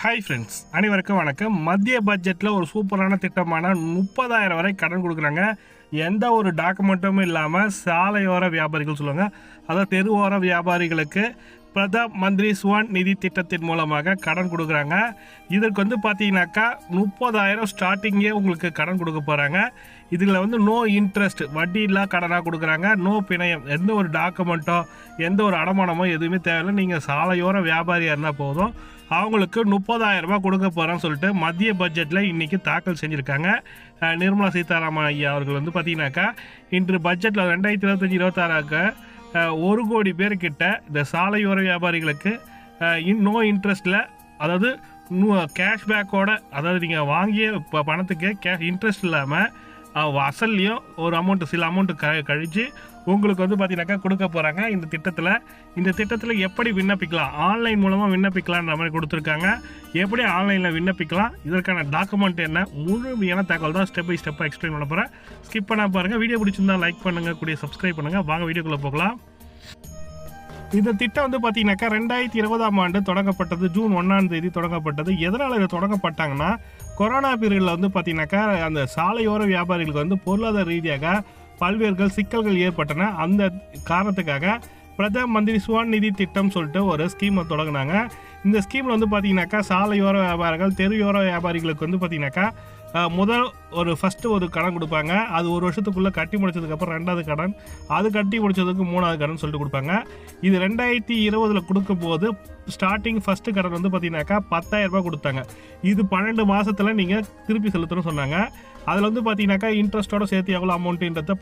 Hi friends, அனைவருக்கும் வணக்கம். மத்திய பட்ஜெட்டில் ஒரு சூப்பரான திட்டமான 30,000 வரை கடன் கொடுக்குறாங்க. எந்த ஒரு டாக்குமெண்ட்டும் இல்லாமல் சாலையோர வியாபாரிகள் சொல்லுவாங்க, அதாவது தெருவோர வியாபாரிகளுக்கு பிரதான் மந்திரி ஸ்வான் நிதி திட்டத்தின் மூலமாக கடன் கொடுக்குறாங்க. இதற்கு பார்த்தீங்கன்னாக்கா 30,000 ஸ்டார்டிங்கே உங்களுக்கு கடன் கொடுக்க போகிறாங்க. இதில் நோ இன்ட்ரெஸ்ட், வட்டி இல்லா கடனாக கொடுக்குறாங்க. நோ பிணையம், எந்த ஒரு டாக்குமெண்ட்டோ எந்த ஒரு அடமானமோ எதுவுமே தேவையில்லை. நீங்கள் சாலையோர வியாபாரியாக இருந்தால் போதும். அவங்களுக்கு 30,000 ரூபாய் கொடுக்க போகிறோன்னு சொல்லிட்டு மத்திய பட்ஜெட்டில் இன்றைக்கி தாக்கல் செஞ்சுருக்காங்க. நிர்மலா சீதாராமன் ஐயா அவர்கள் பார்த்தீங்கன்னாக்கா இன்று பட்ஜெட்டில் 2025-26 1 கோடி பேர்கிட்ட இந்த சாலையோர வியாபாரிகளுக்கு நோ இன்ட்ரெஸ்ட்டில், அதாவது கேஷ்பேக்கோட, அதாவது நீங்கள் வாங்கிய பணத்துக்கு இன்ட்ரெஸ்ட் இல்லாமல் அசல்லையும் ஒரு அமௌண்ட்டு சில அமௌண்ட்டு கழித்து உங்களுக்கு பார்த்தீங்கன்னாக்கா கொடுக்க போகிறாங்க. இந்த திட்டத்தில் எப்படி விண்ணப்பிக்கலாம், ஆன்லைன் மூலமாக விண்ணப்பிக்கலான்ற மாதிரி கொடுத்துருக்காங்க. எப்படி ஆன்லைனில் விண்ணப்பிக்கலாம், இதற்கான டாக்குமெண்ட் என்ன, முழுமையான தகவல் தான் ஸ்டெப் பை ஸ்டெப்பாக எக்ஸ்பிளைன் பண்ண போகிறேன். ஸ்கிப் பண்ண பாருங்கள். வீடியோ பிடிச்சிருந்தா லைக் பண்ணுங்கள், கூடிய சப்ஸ்கிரைப் பண்ணுங்கள். வாங்க வீடியோக்குள்ளே போகலாம். இந்த திட்டம் பார்த்தீங்கன்னாக்கா 2020 ஆண்டு தொடங்கப்பட்டது. ஜூன் 1ஆம் தேதி தொடங்கப்பட்டது. எதனால் இது தொடங்கப்பட்டாங்கன்னா, கொரோனா பீரியடில் பார்த்தீங்கன்னாக்கா அந்த சாலையோர வியாபாரிகளுக்கு பொருளாதார ரீதியாக பல்வேறு சிக்கல்கள் ஏற்பட்டன. அந்த காரணத்துக்காக பிரதான் மந்திரி ஸ்வான் நிதி திட்டம் சொல்லிட்டு ஒரு ஸ்கீமை தொடங்கினாங்க. இந்த ஸ்கீமில் பார்த்தீங்கன்னாக்கா சாலையோர வியாபாரிகள், தெருவோர வியாபாரிகளுக்கு பார்த்தீங்கன்னாக்கா ஃபஸ்ட்டு ஒரு கடன் கொடுப்பாங்க. அது ஒரு வருஷத்துக்குள்ளே கட்டி முடிச்சதுக்கப்புறம் 2வது கடன், அது கட்டி முடிச்சதுக்கு 3வது கடன் சொல்லிட்டு கொடுப்பாங்க. இது 2020 கொடுக்கும்போது ஸ்டார்டிங் ஃபஸ்ட்டு கடன் பார்த்தீங்கன்னாக்கா 10,000 ரூபாய் கொடுத்தாங்க. இது 12 மாதத்தில் நீங்கள் திருப்பி செலுத்தணும்னு சொன்னாங்க. அதில் பார்த்தீங்கன்னாக்கா இன்ட்ரெஸ்ட்டோட சேர்த்து எவ்வளோ அமௌண்ட்டுன்றதை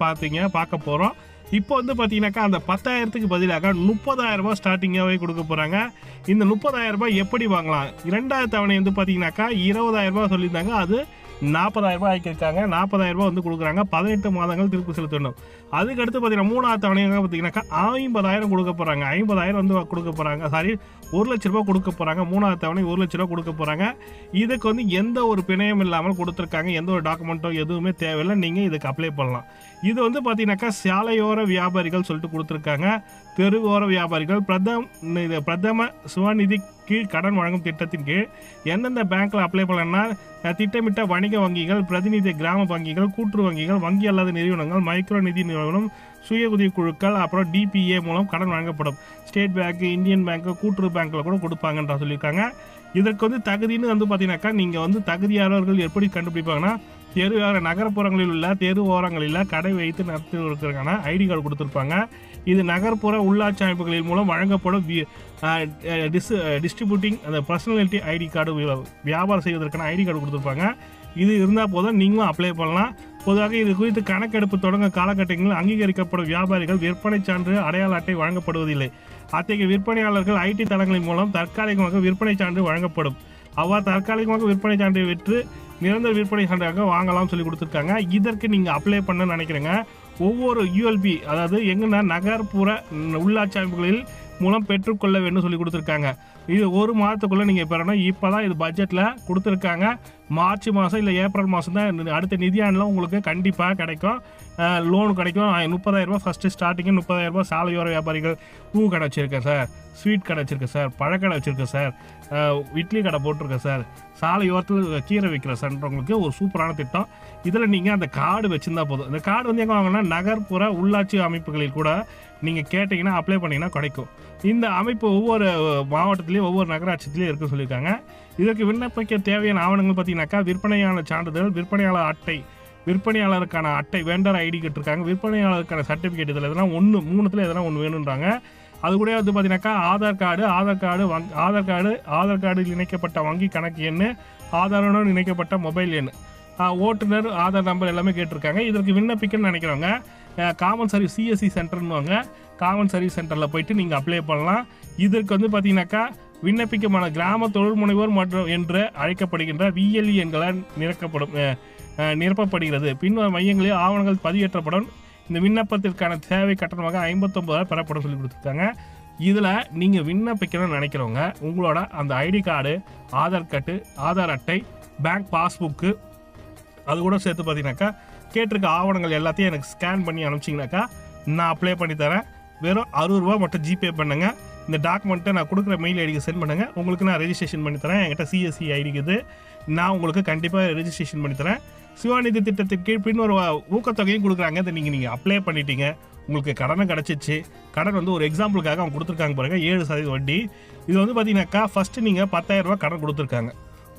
பார்க்க போகிறோம். இப்போ பார்த்தீங்கன்னாக்கா அந்த 10,000க்கு பதிலாக 30,000 ரூபாய் ஸ்டார்டிங்காகவே கொடுக்க போகிறாங்க. இந்த 30,000 ரூபாய் எப்படி வாங்கலாம்? 2வது தவணை பார்த்தீங்கன்னாக்கா 20,000 ரூபாய் சொல்லியிருந்தாங்க, அது 40,000 ரூபாய் ஆக்கியிருக்காங்க. 40,000 ரூபாய் கொடுக்குறாங்க. 18 மாதங்கள் திருப்பி செலுத்தணும். அதுக்கடுத்து பார்த்தீங்கன்னா 3வது தவணையாக பார்த்தீங்கன்னாக்கா 50,000 கொடுக்க போகிறாங்க. 50,000 கொடுக்க போகிறாங்க. சாரி, 1,00,000 ரூபாய் கொடுக்க போகிறாங்க. 3வது தவணை 1,00,000 ரூபாய் கொடுக்க போகிறாங்க. இதுக்கு எந்த ஒரு பிணையம் இல்லாமல் கொடுத்துருக்காங்க. எந்த ஒரு டாக்குமெண்ட்டோ எதுவுமே தேவையில்லை. நீங்கள் இதுக்கு அப்ளை பண்ணலாம். இது பார்த்தீங்கன்னாக்கா சாலையோர வியாபாரிகள் சொல்லிட்டு கொடுத்துருக்காங்க. தெருவோர வியாபாரிகள் பிரதம சுவநிதி கீழ் கடன் வழங்கும் திட்டத்தின் கீழ் எந்தெந்த பேங்க்கில் அப்ளை பண்ணலன்னா, திட்டமிட்ட வணிக வங்கிகள், பிரதிநிதி கிராம வங்கிகள், கூட்டுறவு வங்கிகள், வங்கி அல்லாத நிறுவனங்கள், மைக்ரோ நிதி நிறுவனம், சுய உதவி குழுக்கள், அப்புறம் டிபிஏ மூலம் கடன் வழங்கப்படும். ஸ்டேட் பேங்க், இந்தியன் பேங்க், கூட்டுறவு பேங்க்கில் கூட கொடுப்பாங்கன்ற சொல்லியிருக்காங்க. இதற்கு தகுதின்னு பார்த்தீங்கன்னாக்கா நீங்கள் தகுதியானவர்கள் எப்படி கண்டுபிடிப்பாங்கன்னா, நகர்ப்புறங்களில் உள்ள தெரு ஓரங்களில் கடை வைத்து நடத்துவதற்கான ஐடி கார்டு கொடுத்துருப்பாங்க. இது நகர்ப்புற உள்ளாட்சி அமைப்புகளின் மூலம் வழங்கப்படும் டிஸ்ட்ரிபியூட்டிங் அந்த பர்சனாலிட்டி ஐடி கார்டு, வியாபாரம் செய்வதற்கான ஐடி கார்டு கொடுத்துருப்பாங்க. இது இருந்தால் போதும் நீங்களும் அப்ளை பண்ணலாம். பொதுவாக இது குறித்து கணக்கெடுப்பு தொடங்க காலகட்டங்களில் அங்கீகரிக்கப்படும் வியாபாரிகள் விற்பனை சான்று, அடையாள அட்டை வழங்கப்படுவதில்லை. அத்தகைய விற்பனையாளர்கள் ஐடி தளங்களின் மூலம் தற்காலிகமாக விற்பனை சான்று வழங்கப்படும். அவ்வாறு தற்காலிகமாக விற்பனை சான்றை பெற்று நிரந்தர விற்பனை சான்றாக வாங்கலாம் சொல்லி கொடுத்துருக்காங்க. இதற்கு நீங்கள் அப்ளை பண்ண நினைக்கிறேங்க. ஒவ்வொரு யூஎல்பி, அதாவது எங்கன்னா நகர்ப்புற உள்ளாட்சி அமைப்புகளில் மூலம் பெற்றுக்கொள்ள வேண்டும் சொல்லி கொடுத்துருக்காங்க. இது 1 மாதத்துக்குள்ளே நீங்கள் பெறணும். இப்போ தான் இது பட்ஜெட்டில் கொடுத்துருக்காங்க. மார்ச் மாதம் இல்லை ஏப்ரல் மாதம் தான் அடுத்த நிதியாண்டில் உங்களுக்கு கண்டிப்பாக கிடைக்கும். லோன் கிடைக்கும். 30,000 ரூபாய் ஃபஸ்ட்டு ஸ்டார்டிங்கு 30,000 ரூபாய். சாலையோர வியாபாரிகள் பூ கடை வச்சுருக்கேன் சார், ஸ்வீட் கடை வச்சுருக்கேன் சார், பழக்கடை வச்சுருக்கேன் சார், இட்லி கடை போட்டிருக்கேன் சார், சாலையோரத்தில் கீரை விற்கிற சார்ன்றவங்களுக்கு ஒரு சூப்பரான திட்டம். இதில் நீங்கள் அந்த கார்டு வச்சுருந்தா போதும். இந்த கார்டு எங்கே வாங்கினா நகர்ப்புற உள்ளாட்சி அமைப்புகளில் கூட நீங்கள் கேட்டிங்கன்னா அப்ளை பண்ணிங்கன்னா கிடைக்கும். இந்த அமைப்பு ஒவ்வொரு மாவட்டத்துலேயும் ஒவ்வொரு நகராட்சியிலையும் இருக்குன்னு சொல்லியிருக்காங்க. இதற்கு விண்ணப்பிக்க தேவையான ஆவணங்கள் பார்த்தீங்கன்னாக்கா விற்பனையாளர் சான்றிதழ், விற்பனையாளர் அட்டை, விற்பனையாளருக்கான அட்டை, வெண்டர் ஐடி கேட்டிருக்காங்க, விற்பனையாளருக்கான சர்டிஃபிகேட், இதில் எதனா 3 எதனா ஒன்று வேணுன்றாங்க. அது கூட பார்த்தீங்கன்னாக்கா ஆதார் கார்டில் இணைக்கப்பட்ட வங்கி கணக்கு எண், ஆதாருடன் இணைக்கப்பட்ட மொபைல் எண், ஓட்டுநர் ஆதார் நம்பர் எல்லாமே கேட்டிருக்காங்க. இதற்கு விண்ணப்பிக்கணும்னு நினைக்கிறவங்க காமன் சர்வீஸ் சிஎஸ்சி சென்டர்னுவாங்க, காமன் சர்வீஸ் சென்டரில் போயிட்டு நீங்கள் அப்ளை பண்ணலாம். இதற்கு பார்த்தீங்கன்னாக்கா விண்ணப்பிக்கமான கிராம தொழில் முனைவோர் மற்றும் என்று அழைக்கப்படுகின்ற விஎல்இ எண்களால் நிரப்பப்படுகிறது. பின்வரும் மையங்களில் ஆவணங்கள் பதிவேற்றப்படும். இந்த விண்ணப்பத்திற்கான தேவை கட்டணமாக 59,000 பெறப்படும் சொல்லி கொடுத்துருக்காங்க. இதில் நீங்கள் விண்ணப்பிக்கணும்னு நினைக்கிறவங்க உங்களோட அந்த ஐடி கார்டு, ஆதார் அட்டை, பேங்க் பாஸ்புக்கு, அது கூட சேர்த்து பார்த்தீங்கன்னாக்கா கேட்டிருக்க ஆவணங்கள் எல்லாத்தையும் எனக்கு ஸ்கேன் பண்ணி அனுப்பிச்சிங்கனாக்கா நான் அப்ளை பண்ணி தரேன். வெறும் 60 ரூபா மட்டும் ஜிபே பண்ணுங்கள். இந்த டாக்குமெண்ட்டை நான் கொடுக்குற மெயில் ஐடிக்கு சென்ட் பண்ணுங்கள். உங்களுக்கு நான் ரெஜிஸ்ட்ரேஷன் பண்ணித்தரேன். என்கிட்ட சிஎஸ்சி ஐடிக்குது, நான் உங்களுக்கு கண்டிப்பாக ரெஜிஸ்ட்ரேஷன் பண்ணித்தரேன். சிவாநிதி திட்டத்தின் கீழ் பின்னொரு ஊக்கத்தொகையும் கொடுக்குறாங்க. இதை நீங்கள் அப்ளை பண்ணிட்டீங்க, உங்களுக்கு கடனும் கிடச்சிச்சு. கடன் வந்து ஒரு எக்ஸாம்பிளுக்காக அவங்க கொடுத்துருக்காங்க பாருங்கள், 7% வட்டி. இது வந்து பார்த்தீங்கன்னாக்கா ஃபஸ்ட்டு நீங்கள் 10,000 ரூபா கடன் கொடுத்துருக்காங்க.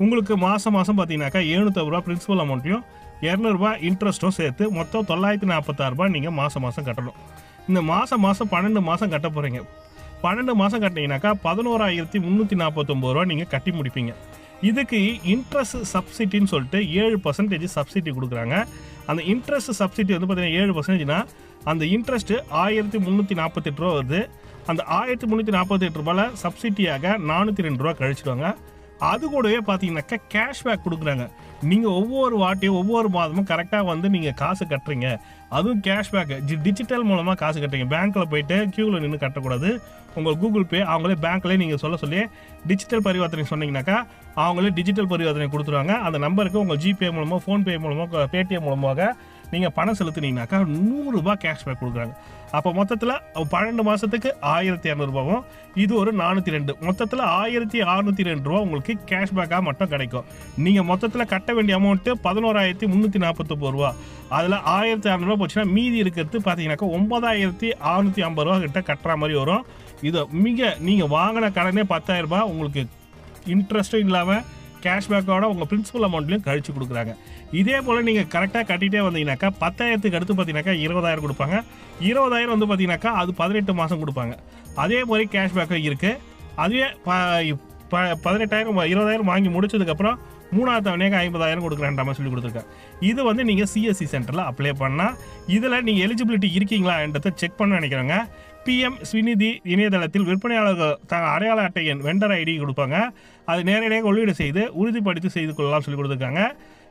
உங்களுக்கு மாதம் பார்த்தீங்கன்னாக்கா 750 ரூபா பிரின்சிபல் அமௌண்ட்டையும் 200 ரூபா இன்ட்ரெஸ்ட்டும் சேர்த்து மொத்தம் 946 ரூபா நீங்கள் மாதம் கட்டணும். இந்த மாதம் 12 மாதம் கட்ட போகிறீங்க. 12 மாதம் கட்டினீங்கன்னாக்கா 11,349 ரூபா நீங்கள் கட்டி முடிப்பீங்க. இதுக்கு இன்ட்ரெஸ்ட் சப்சிடின்னு சொல்லிட்டு 7% சப்சிடி கொடுக்குறாங்க. அந்த இன்ட்ரெஸ்ட் சப்சிடி வந்து பார்த்தீங்கன்னா 7%னா அந்த இன்ட்ரெஸ்ட்டு 1,348 ரூபா வருது. அந்த 1,348 ரூபாயில் சப்சிடியாக 402 ரூபா கழிச்சிடுவாங்க. அது கூடவே பார்த்தீங்கன்னாக்கா கேஷ்பேக் கொடுக்குறாங்க. நீங்கள் ஒவ்வொரு வாட்டியும் ஒவ்வொரு மாதமும் கரெக்டாக வந்து நீங்கள் காசு கட்டுறீங்க. அதுவும் கேஷ்பேக்கு டிஜிட்டல் மூலமாக காசு கட்டுறீங்க. பேங்க்கில் போயிட்டு க்யூவில் நின்று கட்டக்கூடாது. உங்கள் கூகுள் பே அவங்களே பேங்க்லேயே நீங்கள் சொல்லி டிஜிட்டல் பரிவர்த்தனை சொன்னீங்கன்னாக்கா அவங்களே டிஜிட்டல் பரிவர்த்தனை கொடுத்துருவாங்க. அந்த நம்பருக்கு உங்கள் ஜிபே மூலமாக, ஃபோன்பே மூலமாக, பேடிஎம் மூலமாக நீங்கள் பணம் செலுத்துனீங்கன்னாக்கா 100 ரூபா கேஷ்பேக் கொடுக்குறாங்க. அப்போ மொத்தத்தில் 12 மாதத்துக்கு 1,200 ரூபாவும், இது ஒரு 402, மொத்தத்தில் 1,602 ரூபா உங்களுக்கு கேஷ்பேக்காக மட்டும் கிடைக்கும். நீங்கள் மொத்தத்தில் கட்ட வேண்டிய அமௌண்ட்டு 11,349 ரூபா. அதில் 1,600 ரூபா போச்சுன்னா மீதி இருக்கிறது பார்த்தீங்கன்னாக்கா 9,650 ரூபா கிட்ட கட்டுற மாதிரி வரும். இது நீங்கள் வாங்கின கடனே 10,000 ரூபா உங்களுக்கு இன்ட்ரெஸ்ட்டும் இல்லாமல் கேஷ்பேக்கோட உங்கள் பிரின்சிபல் அமௌண்ட்லையும் கழிச்சு கொடுக்குறாங்க. இதே போல் நீங்கள் கரெக்டாக கட்டிகிட்டே வந்தீங்கன்னாக்கா 10,000க்கு அடுத்து பார்த்தீங்கன்னாக்கா 20,000 கொடுப்பாங்க. 20,000 வந்து பார்த்தீங்கன்னாக்கா அது 18 மாதம் கொடுப்பாங்க. அதே மாதிரி கேஷ்பேக்கும் இருக்குது. அதுவே 18,000 20,000 வாங்கி முடிச்சதுக்கப்புறம் 3ஆவது தவணையாக 50,000 கொடுக்குறான்ற மாதிரி சொல்லி கொடுத்துருக்கேன். இது வந்து நீங்கள் சிஎஸ்சி சென்டரில் அப்ளை பண்ணால் இதில் நீங்கள் எலிஜிபிலிட்டி இருக்கீங்களான்றதை செக் பண்ண நினைக்கிறவங்க PM ஸ்விநிதி இணையதளத்தில் விற்பனையாளர்கள் அடையாள அட்டை எண் வெண்டர் ஐடி கொடுப்பாங்க. அது நேரடியாக உள்ளீடு செய்து உறுதிப்படுத்தி செய்து கொள்ளலாம் சொல்லி கொடுத்துருக்காங்க.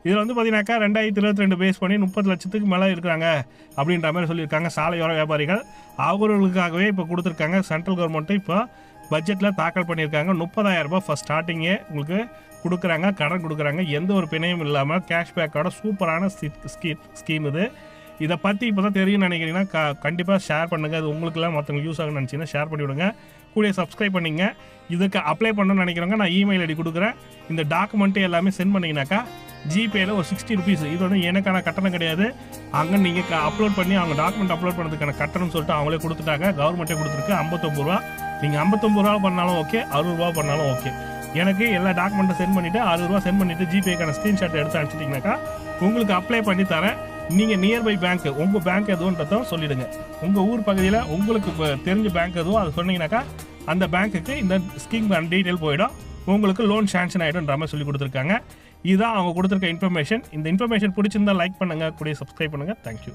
இதில் வந்து பார்த்தீங்கன்னாக்கா 2022 பேஸ் பண்ணி 30 லட்சத்துக்கு மேலே இருக்கிறாங்க அப்படின்ற மாதிரி சொல்லியிருக்காங்க. சாலையோர வியாபாரிகள் அவர்களுக்காகவே இப்போ கொடுத்துருக்காங்க. சென்ட்ரல் கவர்மெண்ட்டு இப்போ பட்ஜெட்டில் தாக்கல் பண்ணியிருக்காங்க. 30,000 ரூபாய் ஃபஸ்ட் ஸ்டார்டிங்கே உங்களுக்கு கொடுக்குறாங்க, கடன் கொடுக்குறாங்க. எந்த ஒரு பிணையும் இல்லாமல் கேஷ்பேக்கோட சூப்பரான ஸ்கீம் இது. இதை பற்றி இப்போ தான் தெரியும்னு நினைக்கிறீங்கன்னா கண்டிப்பாக ஷேர் பண்ணுங்கள். அது உங்களுக்குலாம் மற்றவங்க யூஸ் ஆகுன்னு நினச்சிங்கன்னா ஷேர் பண்ணி விடுங்க. கூட சப்ஸ்கிரைப் பண்ணிங்க. இதுக்கு அப்ளை பண்ணணும்னு நினைக்கிறவங்க நான் இமெயில் ஐடி கொடுக்குறேன். இந்த டாக்குமெண்ட்டு எல்லாமே சென்ட் பண்ணிங்கனாக்கா ஜிபேயில் ஒரு 60 ருபீஸ், இது வந்து எனக்கான கட்டணம் கிடையாது. அங்கே நீங்கள் அப்லோட் பண்ணி அவங்க டாக்குமெண்ட் அப்லோட் பண்ணதுக்கான கட்டணம்னு சொல்லிட்டு அவங்களே கொடுத்துட்டாங்க. கவர்மெண்ட்டே கொடுத்துருக்கு 59 ரூபா. நீங்கள் 59 ரூபா பண்ணாலும் ஓகே, 60 ரூபா பண்ணாலும் ஓகே. எனக்கு எல்லா டாக்குமெண்ட்டை சென்ட் பண்ணிவிட்டு 60 ரூபா சென்ட் பண்ணிவிட்டு ஜிபேக்கான ஸ்க்ரீன்ஷாட் எடுத்து அனுப்பிச்சிட்டிங்கனாக்கா உங்களுக்கு அப்ளை பண்ணி தரேன். நீங்கள் நியர்பை பேங்க் உங்கள் பேங்க் எதுவுன்றதும் சொல்லிவிடுங்க. உங்கள் ஊர் பகுதியில் உங்களுக்கு தெரிஞ்ச பேங்க் எதுவும் அதை சொன்னீங்கன்னாக்கா அந்த பேங்க்குக்கு இந்த ஸ்கீம் டீட்டெயில் போயிடும். உங்களுக்கு லோன் சாங்ஷன் ஆகிடும்ன்ற மாதிரி சொல்லி கொடுத்துருக்காங்க. இதுதான் அவங்க கொடுத்துருக்க இன்ஃபர்மேஷன். இந்த இன்ஃபர்மேஷன் பிடிச்சிருந்தா லைக் பண்ணுங்கள், கூட சப்ஸ்கிரைப் பண்ணுங்கள். தேங்க்யூ.